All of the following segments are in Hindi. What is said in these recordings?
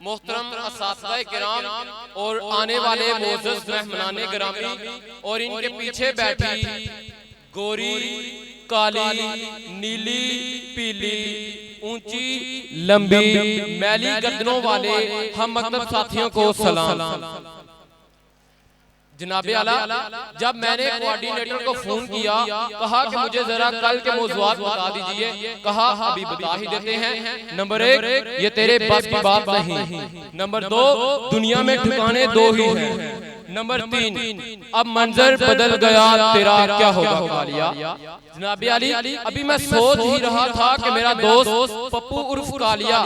मोहतरम असातिज़ाए किराम और आने वाले मोअज़्ज़ज़ मेहमानाने गिरामी और इनके पीछे बैठी गोरी, काली, नीली, पीली, ऊंची, लंबी, मैली गर्दनों वाले हम मकतब साथियों को सलाम। जनाबे आला, जब मैंने कोऑर्डिनेटर को फोन किया, कहा कि मुझे जरा कल के मौज़ूआत बता दीजिए, कहा अभी बता ही देते हैं। नंबर 1, ये तेरे बस की बात नहीं। नंबर 2, दुनिया में ठिकाने 2 ही हैं। नंबर 3, अब मंजर बदल गया, तेरा क्या होगा कालिया। जनाबे आली, अभी मैं सोच ही रहा था कि मेरा दोस्त पप्पू उर्फ कालिया,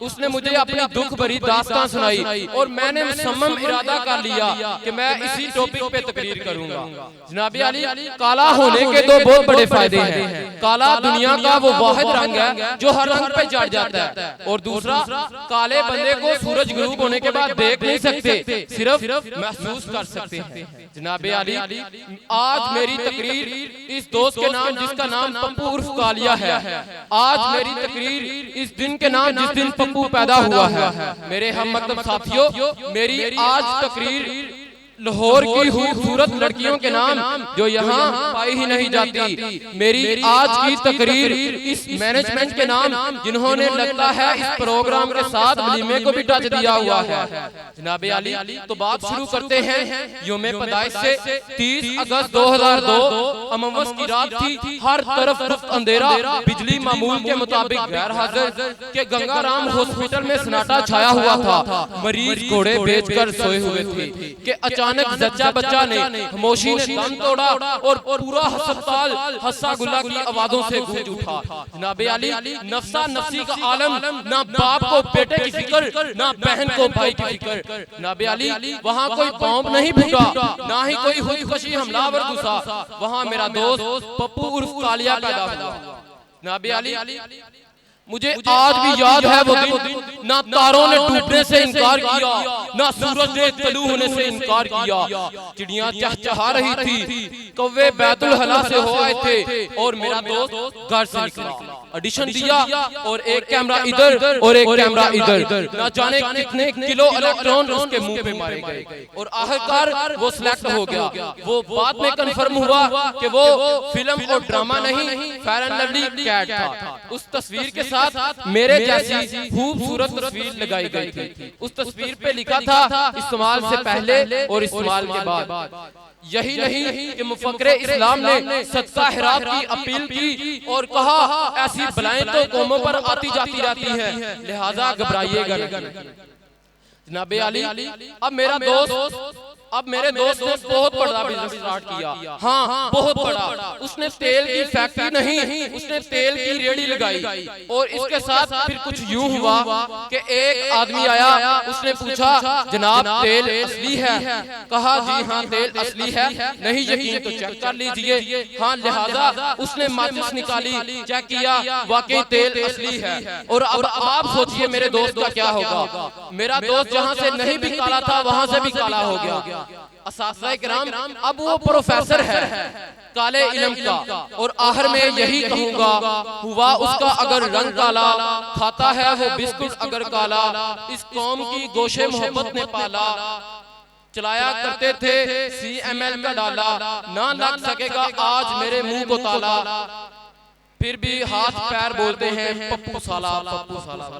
उसने मुझे अपनी दुख भरी दास्तान सुनाई और मैंने मुसम्मम इरादा कर लिया कि मैं इसी टॉपिक पे तकरीर करूंगा। जनाबे आली, काला होने के 2 बहुत बड़े फायदे हैं। काला दुनिया का वो वाहिद रंग है जो हर रंग पे चढ़ जाता है, और दूसरा, काले बंदे को सूरज गुरूब होने के बाद देख नहीं सकते, सिर्फ महसूस कर सकते हैं। जनाबे आली, आज मेरी तकरीर इस दोस्त के नाम जिसका नाम पप्पू उर्फ कालिया है, आज मेरी तकरीर इस दिन के नाम जिस दिन पप्पू पैदा हुआ है। मेरे हम मतलब साथियों, मेरी आज तकरीर लाहौर की खूबसूरत लड़कियों के नाम जो यहाँ पाई ही नहीं जाती। मेरी आज की तकरीर इस मैनेजमेंट के नाम जिन्होंने लगता है इस प्रोग्राम के साथ वलीमे को भी टच दिया हुआ है। जनाबे आली, तो बात शुरू करते हैं यौम पैदाइश से। 30 अगस्त 2002 अमावस की रात थी। हर तरफ अंधेरा, बिजली मामूल के मुताबिक गैर हाजिर के गंगाराम हॉस्पिटल में सन्नाटा छाया हुआ था। मरीज घोड़े बेचकर सोए हुए थे कि अचानक जच्चा बच्चा ने खामोशी ने दम तोड़ा और पूरा अस्पताल हंसा गुल्ला की आवाजों से गूंज उठा। जनाबे आली, नफ्सा नफ्सी का आलम, ना बाप को बेटे की फिक्र, ना बहन को भाई की फिक्र। जनाबे आली, वहाँ कोई बॉम्ब नहीं फूटा, ना ही कोई खुदकुशी हमलावर घुसा। वहाँ मेरा दोस्त पप्पू उर्फ कालिया पैदा हुआ। जनाबे आली, मुझे आज भी याद है वो दिन। ना तारों ने टूटने से इनकार किया, ना सूरज ने तलू होने से इनकार किया। चिड़ियां चहचहा रही थी, कौवे बैतुल हला से हो आए थे और मेरा दोस्त घर से निकला। ऑडिशन दिया और एक कैमरा इधर और एक कैमरा इधर, ना जाने कितने किलो इलेक्ट्रॉन उसके मुंह पे मारे गए और आखिरकार वो सिलेक्ट हो गया। वो बाद में कंफर्म हुआ कि वो फिल्म और ड्रामा नहीं, फेयर एंड लवली कैट था। उस तस्वीर के साथ मेरे जैसी खूबसूरत तस्वीर लगाई गई थी। उस तस्वीर पे लिखा था इस्तेमाल से पहले और इस्तेमाल के बाद। यही नहीं कि मुफक्किर इस्लाम ने सदका हिरात की अपील की और कहा ऐसी बलाएं तो कौमों पर आती जाती रहती हैं, लिहाजा घबराइएगा नहीं। जनाबे आली, अब मेरे दोस्त ने बहुत बड़ा बिजनेस स्टार्ट किया। हाँ, बहुत बड़ा। उसने तेल की फैक्ट्री नहीं, उसने तेल की रेहड़ी लगाई। और इसके साथ फिर कुछ यूं हुआ कि एक आदमी आया, उसने पूछा, जनाब तेल असली है? कहा जी हाँ तेल असली है। नहीं यकीन तो चेक कर लीजिए। हाँ, लिहाजा उसने माचिस निकाली, चेक किया, वाकई तेल असली है। और अब आप सोचिए मेरे दोस्त का क्या होगा। मेरा दोस्त जहाँ से नहीं भी काला था वहां से भी काला हो गया। असातिज़ाए किराम, अब वो प्रोफेसर है काले इल्म का, और आखिर में यही कहूंगा, हुआ उसका अगर रंग काला, खाता है वो बिस्कुट अगर काला। इस कौम की गोशे मोहब्बत ने पाला, चलाया करते थे CML का डाला। ना लग सकेगा आज मेरे मुंह को ताला, फिर भी हाथ पैर बोलते हैं पप्पू साला, पप्पू साला।